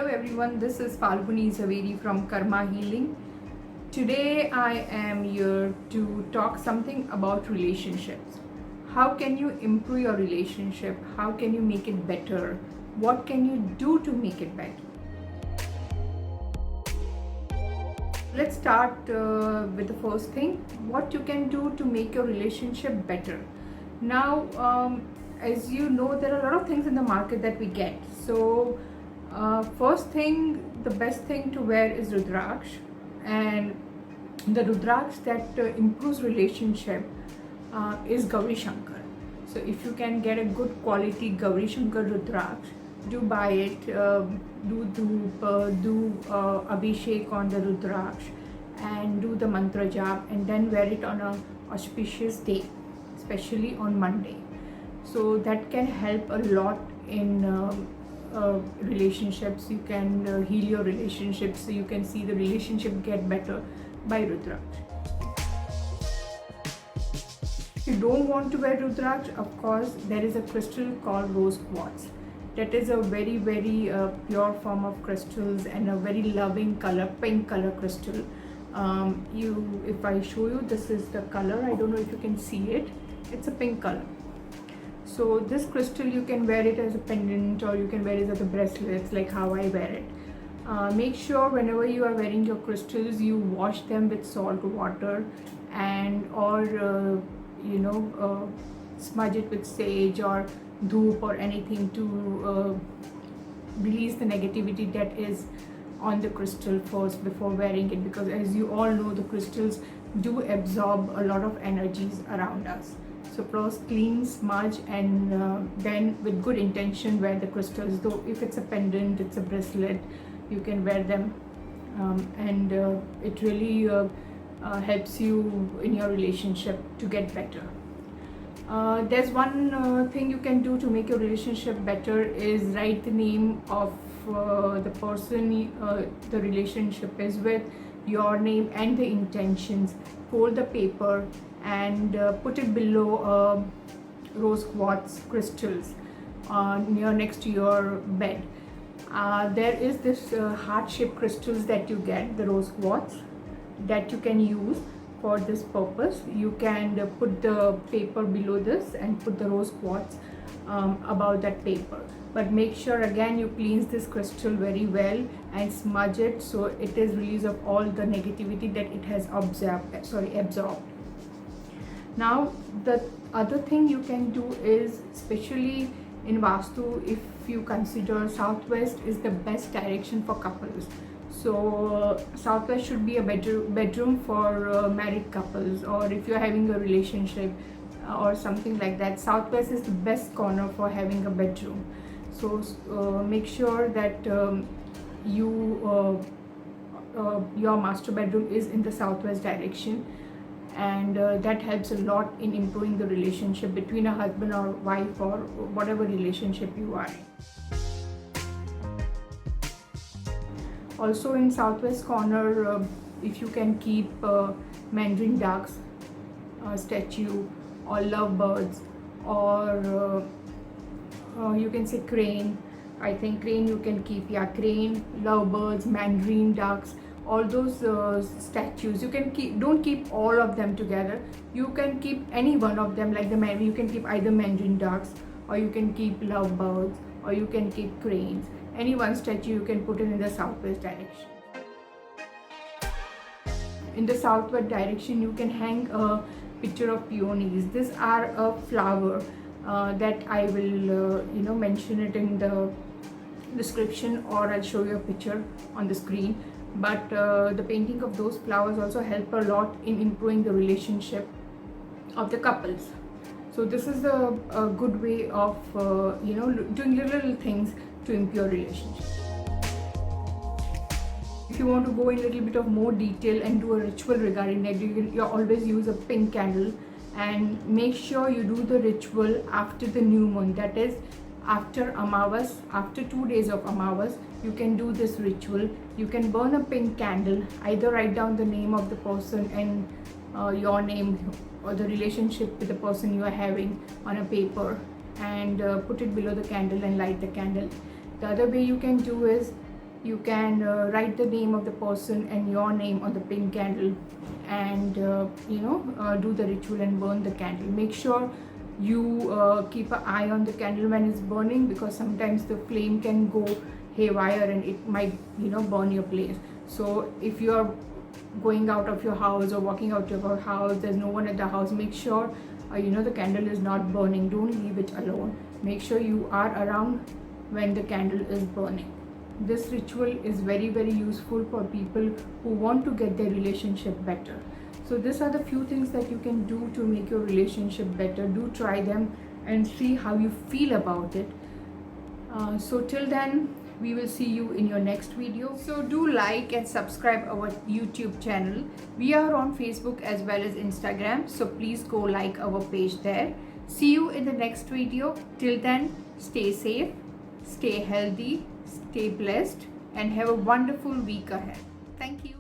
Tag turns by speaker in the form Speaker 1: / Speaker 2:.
Speaker 1: Hello everyone, this is Falguni Zaveri from Karma Healing. Today I am here to talk something about relationships. How can you improve your relationship? How can you make it better? What can you do to make it better? Let's start with the first thing, what you can do to make your relationship better. Now, as you know, there are a lot of things in the market that we get. So first thing, the best thing to wear is Rudraksh, and the Rudraksh that improves relationship is Gauri Shankar. So if you can get a good quality Gauri Shankar Rudraksh, do buy it, do dhoop, do abhishek on the Rudraksh, and do the mantra jap, and then wear it on a auspicious day, especially on Monday. So that can help a lot in relationships. You can heal your relationships, so you can see the relationship get better by Rudraksh. If you don't want to wear Rudraksh, of course, there is a crystal called rose quartz. That is a very pure form of crystals and a very loving color, pink color crystal. If I show you, this is the color. I don't know if you can see it. It's a pink color. So this crystal, you can wear it as a pendant, or you can wear it as a bracelets, like how I wear it. Make sure whenever you are wearing your crystals, you wash them with salt water, and or smudge it with sage or dhoop or anything to release the negativity that is on the crystal first before wearing it, because as you all know, the crystals do absorb a lot of energies around us. So first clean, smudge, and then with good intention wear the crystals. Though if it's a pendant, it's a bracelet, you can wear them, and it really helps you in your relationship to get better. There's one thing you can do to make your relationship better is write the name of the person the relationship is with, your name and the intentions. Fold the paper and put it below rose quartz crystals near next to your bed. There is this heart-shaped crystals that you get, the rose quartz, that you can use for this purpose. You can put the paper below this and put the rose quartz above that paper. But make sure again you cleanse this crystal very well and smudge it, so it is release of all the negativity that it has absorbed. Now the other thing you can do is, especially in Vastu, if you consider southwest is the best direction for couples. So southwest should be a bedroom for married couples, or if you're having a relationship or something like that, southwest is the best corner for having a bedroom. So make sure that your master bedroom is in the southwest direction, and that helps a lot in improving the relationship between a husband or wife, or whatever relationship you are in. Also in southwest corner, if you can keep mandarin ducks statue, or lovebirds, or you can say crane. I think crane you can keep, crane, lovebirds, mandarin ducks, all those statues you can keep. Don't keep all of them together. You can keep any one of them, like you can keep either mandarin ducks, or you can keep lovebirds, or you can keep cranes. Any one statue you can put it in the southwest direction. In the southwest direction, you can hang a picture of peonies. These are a flower that I will mention it in the description, or I'll show you a picture on the screen. But the painting of those flowers also help a lot in improving the relationship of the couples. So this is a good way of doing little things to improve your relationship. If you want to go in a little bit of more detail and do a ritual regarding that, you always use a pink candle, and make sure you do the ritual after the new moon, that is after Amavas. After 2 days of Amavas, you can do this ritual. You can burn a pink candle, either write down the name of the person and your name or the relationship with the person you are having on a paper, and put it below the candle and light the candle. The other way you can do is you can write the name of the person and your name on the pink candle, and do the ritual and burn the candle. Make sure you keep an eye on the candle when it's burning, because sometimes the flame can go haywire and it might burn your place. So if you are going out of your house or walking out of your house, there's no one at the house, make sure the candle is not burning. Don't leave it alone. Make sure you are around when the candle is burning. This ritual is very, very useful for people who want to get their relationship better. So these are the few things that you can do to make your relationship better. Do try them and see how you feel about it. So till then, we will see you in your next video. So do like and subscribe our YouTube channel. We are on Facebook as well as Instagram, so please go like our page there. See you in the next video. Till then, stay safe, stay healthy, stay blessed, and have a wonderful week ahead. Thank you.